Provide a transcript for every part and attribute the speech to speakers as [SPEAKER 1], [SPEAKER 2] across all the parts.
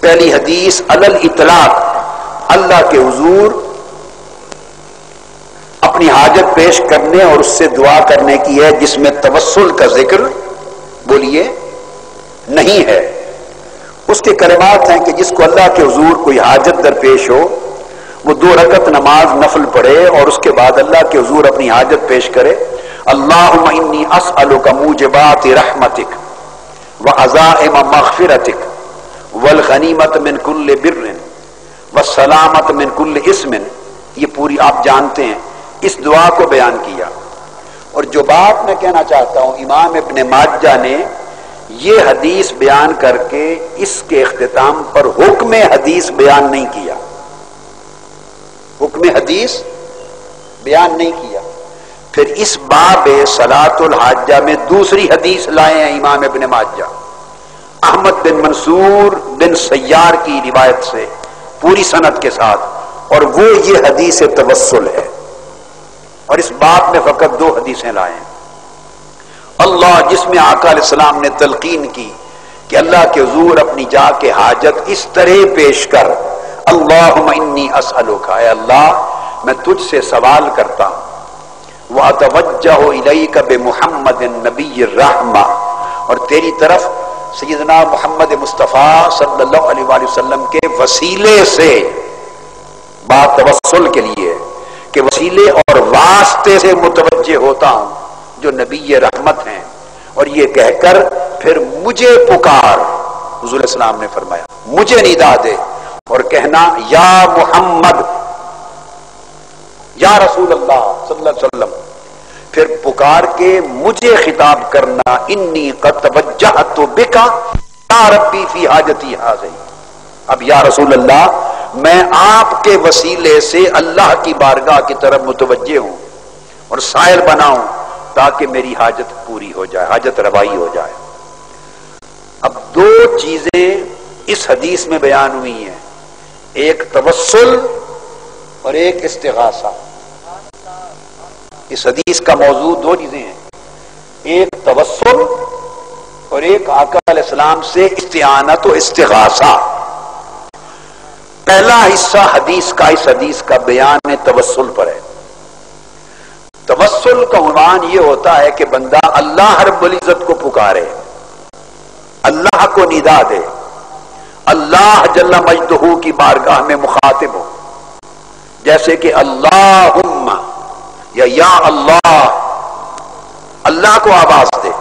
[SPEAKER 1] پہلی حدیث علل اطلاق اللہ کے حضور اپنی حاجت پیش کرنے اور اس سے دعا کرنے کی ہے، جس میں توسل کا ذکر بولیے نہیں ہے۔ اس کے کلمات ہیں کہ جس کو اللہ کے حضور کوئی حاجت درپیش ہو وہ 2 رکعت نماز نفل پڑھے اور اس کے بعد اللہ کے حضور اپنی حاجت پیش کرے، اللہم انی اسألک موجبات رحمتک وعزائم مغفرتک والغنیمت من کل بر والسلامت من کل اسم، یہ پوری آپ جانتے ہیں، اس دعا کو بیان کیا۔ اور جو بات میں کہنا چاہتا ہوں، امام ابن ماجہ نے یہ حدیث بیان کر کے اس کے اختتام پر حکم حدیث بیان نہیں کیا، حکم حدیث بیان نہیں کیا۔ پھر اس باب صلاۃ الحاجہ میں دوسری حدیث لائے ہیں امام ابن ماجہ، احمد بن منصور بن سیار کی روایت سے پوری سند کے ساتھ، اور وہ یہ حدیث توسل ہے، اور اس باب میں فقط 2 حدیثیں لائے ہیں۔ اللہ، جس میں آقا علیہ السلام نے تلقین کی کہ اللہ کے حضور اپنی جا کے حاجت اس طرح پیش کر، اللہم انی اسألک، اے اللہ میں تجھ سے سوال کرتا ہوں، وَأَتَوَجَّهُ إِلَيْكَ بِمُحَمَّدٍ نَبِيِّ الرَّحْمَةِ، اور تیری طرف سیدنا محمد مصطفیٰ صلی اللہ علیہ وآلہ وسلم کے وسیلے سے، بات توسل کے لیے کہ وسیلے اور واسطے سے متوجہ ہوتا ہوں جو نبی رحمت ہیں، اور یہ کہہ کر پھر مجھے پکار، حضور علیہ السلام نے فرمایا مجھے ندا دے، اور کہنا یا محمد، یا رسول اللہ صلی اللہ علیہ وسلم، پھر پکار کے مجھے خطاب کرنا، انی قد توجہت بک یا ربی فی حاجتی ھذہ، اب یا رسول اللہ میں آپ کے وسیلے سے اللہ کی بارگاہ کی طرف متوجہ ہوں اور سائل بناؤں تاکہ میری حاجت پوری ہو جائے، حاجت روائی ہو جائے۔ اب 2 چیزیں اس حدیث میں بیان ہوئی ہیں، ایک توسل اور ایک استغاثہ۔ اس حدیث کا موضوع 2 چیزیں ہیں، ایک توسل اور ایک آقا علیہ السلام سے استعانت و استغاثہ۔ پہلا حصہ حدیث کا، اس حدیث کا بیان توسل پر ہے۔ توسل کا عنوان یہ ہوتا ہے کہ بندہ اللہ رب العزت کو پکارے، اللہ کو ندا دے، اللہ جل مجدہ کی بارگاہ میں مخاطب ہو، جیسے کہ اللہم یا اللہ، اللہ کو آواز دے،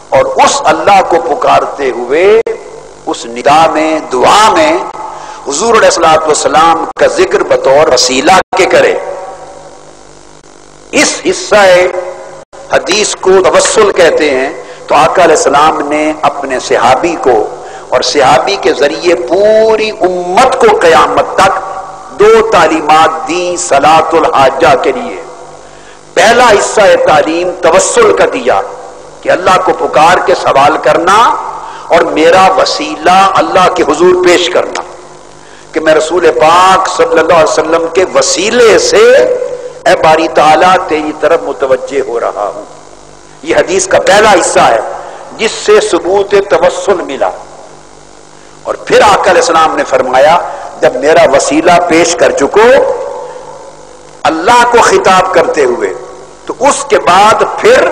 [SPEAKER 1] اور اس اللہ کو پکارتے ہوئے اس ندا میں، دعا میں حضور علیہ الصلوۃ والسلام کا ذکر بطور وسیلہ کے کرے۔ اس حصہ حدیث کو توسل کہتے ہیں۔ تو آقا علیہ السلام نے اپنے صحابی کو اور صحابی کے ذریعے پوری امت کو قیامت تک 2 تعلیمات دیں صلاۃ الحاجہ کے لیے۔ پہلا حصہ تعلیم توسل کا دیا کہ اللہ کو پکار کے سوال کرنا اور میرا وسیلہ اللہ کے حضور پیش کرنا، کہ میں رسول پاک صلی اللہ علیہ وسلم کے وسیلے سے اے باری تعالیٰ تیری طرف متوجہ ہو رہا ہوں۔ یہ حدیث کا پہلا حصہ ہے جس سے ثبوت توسل ملا۔ اور پھر آقا علیہ السلام نے فرمایا جب میرا وسیلہ پیش کر چکو اللہ کو خطاب کرتے ہوئے، تو اس کے بعد پھر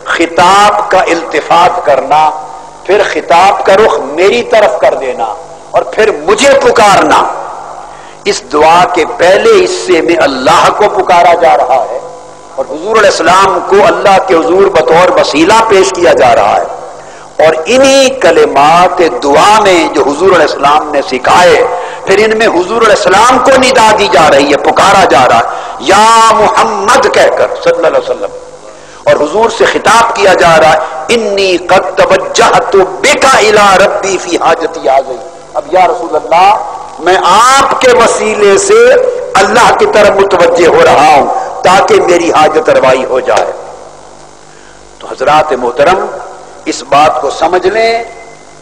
[SPEAKER 1] خطاب کا التفات کرنا، پھر خطاب کا رخ میری طرف کر دینا، اور پھر مجھے پکارنا۔ اس دعا کے پہلے حصے میں اللہ کو پکارا جا رہا ہے اور حضور علیہ السلام کو اللہ کے حضور بطور وسیلہ پیش کیا جا رہا ہے، اور انہی کلمات دعا میں جو حضور علیہ السلام نے سکھائے، پھر ان میں حضور علیہ السلام کو ندا دی جا رہی ہے، پکارا جا رہا ہے یا محمد کہہ کر صلی اللہ علیہ وسلم، اور حضور سے خطاب کیا جا رہا ہے انی قد توجہت بک الی ربی فی حاجتی ھذہ، اب یا رسول اللہ میں آپ کے وسیلے سے اللہ کی طرف متوجہ ہو رہا ہوں تاکہ میری حاجت روائی ہو جائے۔ تو حضرات محترم اس بات کو سمجھ لیں،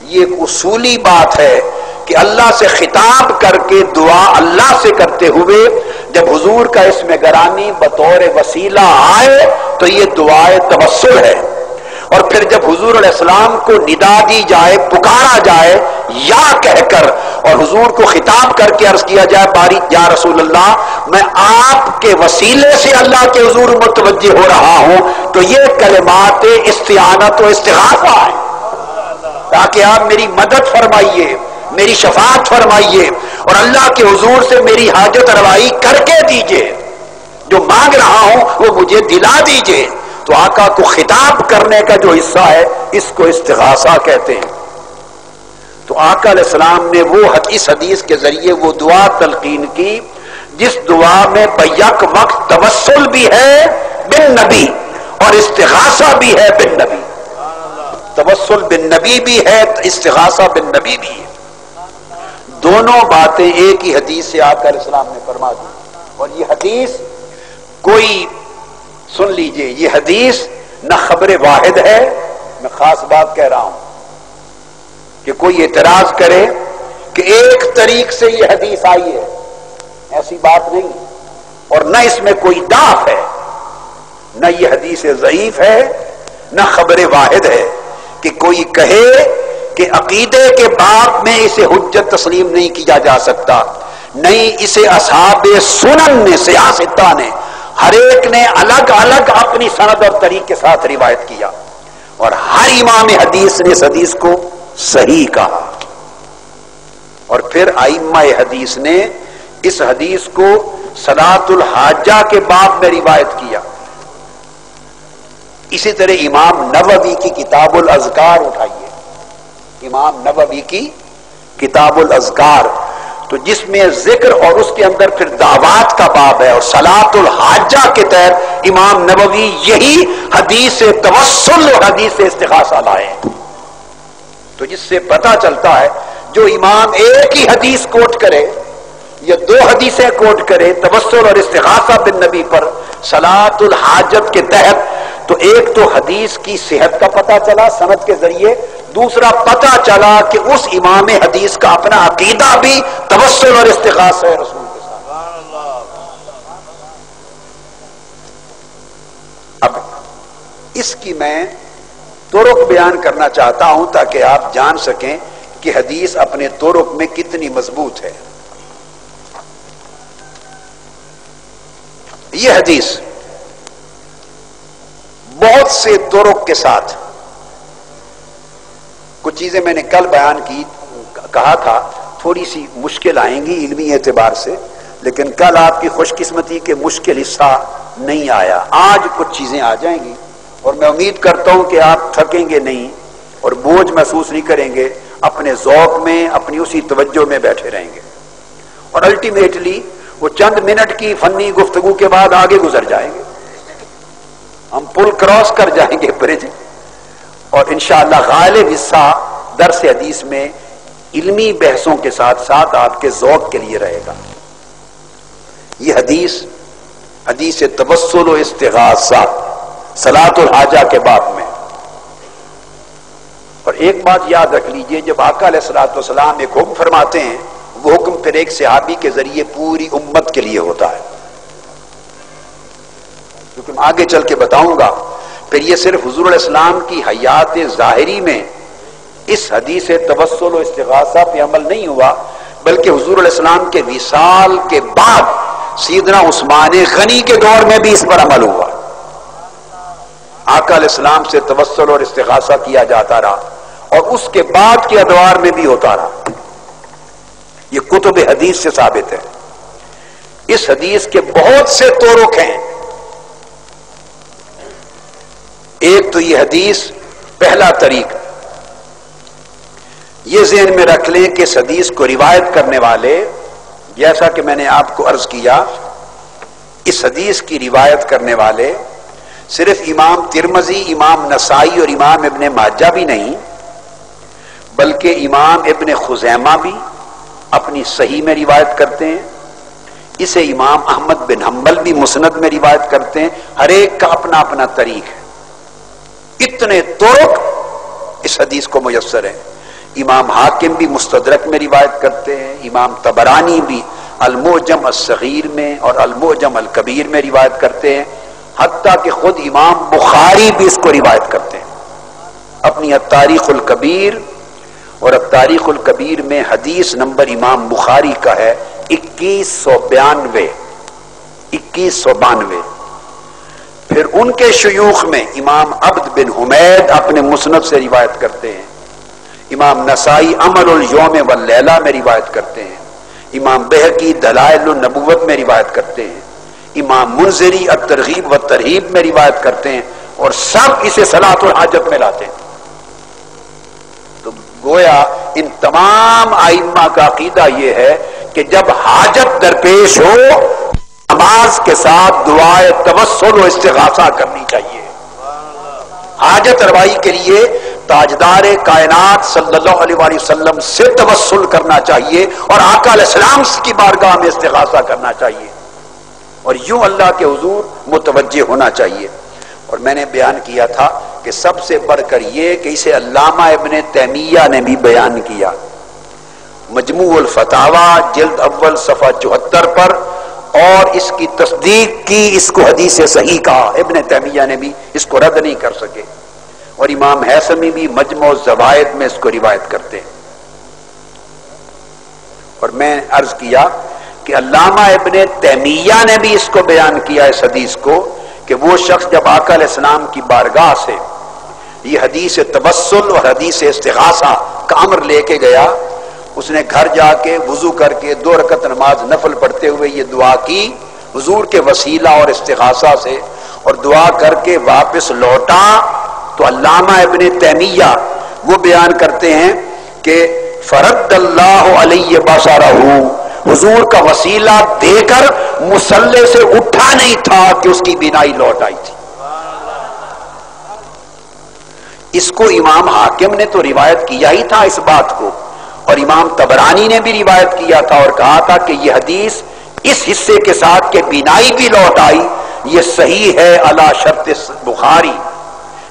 [SPEAKER 1] یہ ایک اصولی بات ہے کہ اللہ سے خطاب کر کے دعا اللہ سے کرتے ہوئے جب حضور کا اسم گرامی بطور وسیلہ آئے تو یہ دعائے توسل ہے، اور پھر جب حضور علیہ السلام کو ندا دی جائے، پکارا جائے، یا کہہ کر اور حضور کو خطاب کر کے عرض کیا جائے باری یا رسول اللہ میں آپ کے وسیلے سے اللہ کے حضور متوجہ ہو رہا ہوں، تو یہ کلمات استعانت و استغاثہ ہیں، تاکہ آپ میری مدد فرمائیے، میری شفاعت فرمائیے اور اللہ کے حضور سے میری حاجت روائی کر کے دیجئے، جو مانگ رہا ہوں وہ مجھے دلا دیجئے۔ تو آقا کو خطاب کرنے کا جو حصہ ہے اس کو استغاثہ کہتے ہیں۔ تو آقا علیہ السلام نے وہ اس حدیث کے ذریعے وہ دعا تلقین کی جس دعا میں بیک وقت توسل بھی ہے بالنبی اور استغاثہ بھی ہے بالنبی، توسل بالنبی بھی ہے، استغاثہ بالنبی بھی ہے، دونوں باتیں ایک ہی حدیث سے آقا علیہ السلام نے فرما دی۔ اور یہ حدیث کوئی سن لیجئے، یہ حدیث نہ خبر واحد ہے، میں خاص بات کہہ رہا ہوں کہ کوئی اعتراض کرے کہ ایک طریق سے یہ حدیث آئی ہے، ایسی بات نہیں، اور نہ اس میں کوئی ضعف ہے، نہ یہ حدیث ضعیف ہے نہ خبر واحد ہے کہ کوئی کہے کہ عقیدے کے باب میں اسے حجت تسلیم نہیں کیا جا سکتا، نہیں، اسے اصحاب سنن نے، سیاستہ نے، ہر ایک نے الگ الگ اپنی سند اور طریق کے ساتھ روایت کیا، اور ہر امام حدیث نے اس حدیث کو صحیح کہا، اور پھر ائمہ حدیث نے اس حدیث کو صلاۃ الحاجہ کے باب میں روایت کیا۔ اسی طرح امام نووی کی کتاب الاذکار اٹھائیے، امام نووی کی کتاب الاذکار، تو جس میں ذکر اور اس کے اندر پھر دعوات کا باب ہے، اور صلاۃ الحاجہ کے تحت امام نووی یہی حدیث توسل اور حدیث استغاثہ لائے، تو جس سے پتہ چلتا ہے جو امام ایک ہی حدیث کوٹ کرے یا دو حدیثیں کوٹ کرے توسل اور استغاثہ بالنبی پر صلاۃ الحاجت کے تحت، تو ایک تو حدیث کی صحت کا پتہ چلا سند کے ذریعے، دوسرا پتہ چلا کہ اس امام حدیث کا اپنا عقیدہ بھی توسل اور استغاثہ ہے رسول کے ساتھ۔ اب اس کی میں طرق بیان کرنا چاہتا ہوں تاکہ آپ جان سکیں کہ حدیث اپنے طرق میں کتنی مضبوط ہے۔ یہ حدیث بہت سے طرق کے ساتھ، کچھ چیزیں میں نے کل بیان کی، کہا تھا تھوڑی سی مشکل آئیں گی علمی اعتبار سے، لیکن کل آپ کی خوش قسمتی کہ مشکل حصہ نہیں آیا، آج کچھ چیزیں آ جائیں گی، اور میں امید کرتا ہوں کہ آپ تھکیں گے نہیں اور بوجھ محسوس نہیں کریں گے، اپنے ذوق میں، اپنی اسی توجہ میں بیٹھے رہیں گے، اور الٹیمیٹلی وہ چند منٹ کی فنی گفتگو کے بعد آگے گزر جائیں گے، ہم پل کراس کر جائیں گے برج، اور انشاءاللہ غالب حصہ درس حدیث میں علمی بحثوں کے ساتھ ساتھ آپ کے ذوق کے لیے رہے گا۔ یہ حدیث توسل و استغاثہ صلاۃ الحاجہ کے باب میں، اور ایک بات یاد رکھ لیجئے، جب آقا علیہ الصلوۃ والسلام ایک حکم فرماتے ہیں، وہ حکم پھر ایک صحابی کے ذریعے پوری امت کے لیے ہوتا ہے، کیونکہ میں آگے چل کے بتاؤں گا، پھر یہ صرف حضور علیہ السلام کی حیات ظاہری میں اس حدیث توسل و استغاثہ پہ عمل نہیں ہوا، بلکہ حضور علیہ السلام کے وصال کے بعد سیدنا عثمان غنی کے دور میں بھی اس پر عمل ہوا، آقا علیہ السلام سے توسل اور استغاثہ کیا جاتا رہا، اور اس کے بعد کے ادوار میں بھی ہوتا رہا، یہ کتب حدیث سے ثابت ہے۔ اس حدیث کے بہت سے طرق ہیں، ایک تو یہ حدیث پہلا طریق، یہ ذہن میں رکھ لیں کہ اس حدیث کو روایت کرنے والے، جیسا کہ میں نے آپ کو عرض کیا، اس حدیث کی روایت کرنے والے صرف امام ترمذی، امام نسائی اور امام ابن ماجہ بھی نہیں، بلکہ امام ابن خزیمہ بھی اپنی صحیح میں روایت کرتے ہیں، اسے امام احمد بن حنبل بھی مسند میں روایت کرتے ہیں، ہر ایک کا اپنا اپنا طریق ہے، اتنے طرق اس حدیث کو میسر ہیں۔ امام حاکم بھی مستدرک میں روایت کرتے ہیں، امام طبرانی بھی المعجم الصغیر میں اور المعجم الکبیر میں روایت کرتے ہیں، حتیٰ کہ خود امام بخاری بھی اس کو روایت کرتے ہیں، اپنی التاریخ الکبیر اور اب تاریخ الکبیر میں حدیث نمبر امام بخاری کا ہے 2192. پھر ان کے شیوخ میں امام عبد بن حمید اپنے مسند سے روایت کرتے ہیں، امام نسائی عمل الیوم واللیلہ میں روایت کرتے ہیں، امام بہقی دلائل النبوت میں روایت کرتے ہیں، امام منذری الترغیب والترہیب میں روایت کرتے ہیں، اور سب اسے صلاۃ الحاجت میں لاتے ہیں. تو گویا ان تمام ائمہ کا عقیدہ یہ ہے کہ جب حاجت درپیش ہو نماز کے ساتھ دعائے توسل و استغاثہ کرنی چاہیے. حاجت روائی کے لیے تاجدار کائنات صلی اللہ علیہ وآلہ وسلم سے توسل کرنا چاہیے اور آقا علیہ السلام کی بارگاہ میں استغاثہ کرنا چاہیے اور یوں اللہ کے حضور متوجہ ہونا چاہیے. اور میں نے بیان کیا تھا کہ سب سے بڑھ کر یہ کہ اسے علامہ ابن تیمیہ نے بھی بیان کیا، مجموع الفتاوی جلد اول صفحہ 74 پر، اور اس کی تصدیق کی، اس کو حدیث صحیح کہا. ابن تیمیہ نے بھی اس کو رد نہیں کر سکے، اور امام حیثمی بھی مجموع الزوائد میں اس کو روایت کرتے ہیں. اور میں عرض کیا کہ علامہ ابن تیمیہ نے بھی اس کو بیان کیا اس حدیث کو کہ وہ شخص جب آقا علیہ السلام کی بارگاہ سے یہ حدیث توسل اور حدیث استغاثہ کا امر لے کے گیا، اس نے گھر جا کے وضو کر کے 2 رکعت نماز نفل پڑھتے ہوئے یہ دعا کی حضور کے وسیلہ اور استغاثہ سے، اور دعا کر کے واپس لوٹا تو علامہ ابن تیمیہ وہ بیان کرتے ہیں کہ فرد اللہ علیہ بصرہ، حضور کا وسیلہ دے کر مصلی سے اٹھا نہیں تھا کہ اس کی بینائی لوٹ آئی تھی. اس کو امام حاکم نے تو روایت کیا ہی تھا اس بات کو، اور امام طبرانی نے بھی روایت کیا تھا اور کہا تھا کہ یہ حدیث اس حصے کے ساتھ کہ بینائی بھی لوٹ آئی یہ صحیح ہے علی شرط بخاری،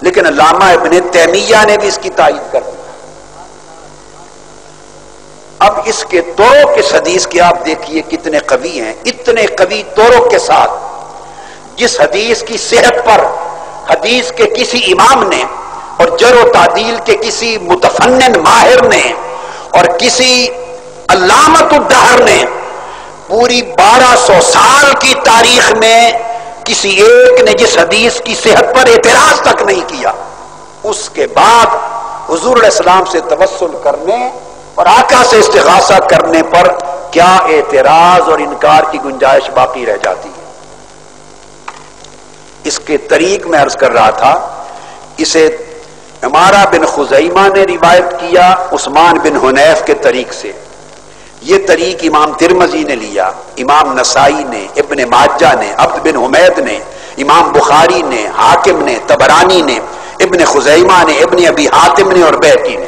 [SPEAKER 1] لیکن علامہ ابن تیمیہ نے بھی اس کی تائید کر دی. اب اس کے طرق اس حدیث کے آپ دیکھیے کتنے قوی ہیں، اتنے قوی طرق کے ساتھ جس حدیث کی صحت پر حدیث کے کسی امام نے اور جرح و تعدیل کے کسی متفنن ماہر نے اور کسی علامت الدہر نے پوری 1200 سال کی تاریخ میں کسی ایک نے جس حدیث کی صحت پر اعتراض تک نہیں کیا، اس کے بعد حضور علیہ السلام سے توسل کرنے اور آقا سے استغاثہ کرنے پر کیا اعتراض اور انکار کی گنجائش باقی رہ جاتی ہے. اس کے طریق میں عرض کر رہا تھا، اسے عمارہ بن خزیمہ نے روایت کیا عثمان بن حنیف کے طریق سے، یہ طریق امام ترمذی نے لیا، امام نسائی نے، ابن ماجہ نے، عبد بن حمید نے، امام بخاری نے، حاکم نے، طبرانی نے، ابن خزیمہ نے، ابن ابی حاتم نے اور بہقی نے.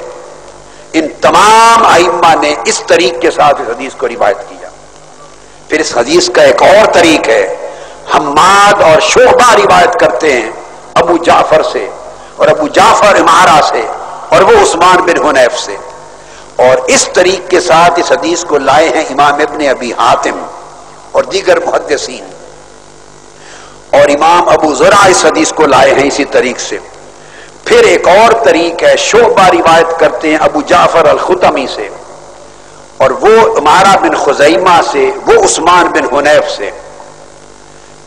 [SPEAKER 1] ان تمام ائمہ نے اس طریق کے ساتھ اس حدیث کو روایت کیا. پھر اس حدیث کا ایک اور طریق ہے، حماد اور شعبہ روایت کرتے ہیں ابو جعفر سے، اور ابو جعفر عمارہ سے، اور وہ عثمان بن حنیف سے. اور اس طریق کے ساتھ اس حدیث کو لائے ہیں امام ابن ابی حاتم اور دیگر محدثین، اور امام ابو زرع اس حدیث کو لائے ہیں اسی طریق سے. پھر ایک اور طریق ہے، شعبہ روایت کرتے ہیں ابو جعفر الختمی سے، اور وہ عمارہ بن خزیمہ سے، وہ عثمان بن حنیف سے.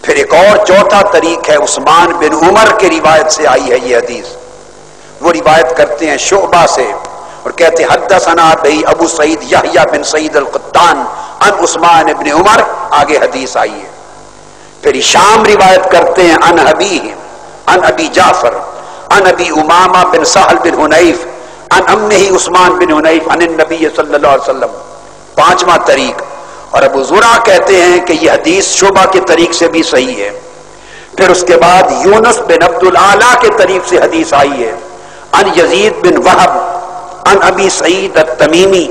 [SPEAKER 1] پھر ایک اور چوتھا طریق ہے، عثمان بن عمر کے روایت سے آئی ہے یہ حدیث، وہ روایت کرتے ہیں شعبہ سے اور کہتے ہیں حدثنا بھئی ابو سعید یحییٰ بن سعید القطان عن عثمان بن عمر، آگے حدیث آئی ہے. پھر ہشام روایت کرتے ہیں عن ابیہ عن ابی جعفر عن ابی امامہ بن سہل بن حنیف عن امہ عثمان بن حنیف عن النبی صلی اللہ علیہ وسلم، 5واں طریق. اور ابو زرع کہتے ہیں کہ یہ حدیث شعبہ کے طریق سے بھی صحیح ہے. پھر اس کے بعد یونس بن عبد الاعلیٰ کے طریق سے حدیث آئی ہے عن یزید بن وہب عن ابی سعید التمیمی،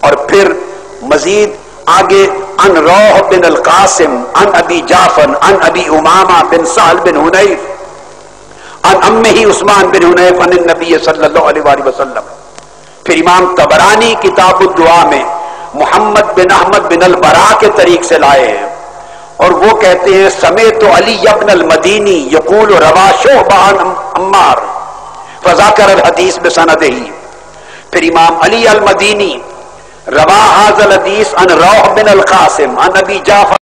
[SPEAKER 1] اور پھر مزید آگے عن روح بن القاسم عن ابی جعفر عن ابی امامہ بن سہل بن حنیف عن امہ عثمان بن حنیف عن النبی صلی اللہ علیہ وآلہ وسلم. پھر امام طبرانی کتاب الدعا میں محمد بن احمد بن البراء کے طریق سے لائے ہیں، اور وہ کہتے ہیں سمیت علی بن المدینی یقول روا شعبہ عن عمار فذاکر الحدیث بسندہ. پھر امام علی المدینی روا حاضل حدیث عن روح بن القاسم عن ابی جعفر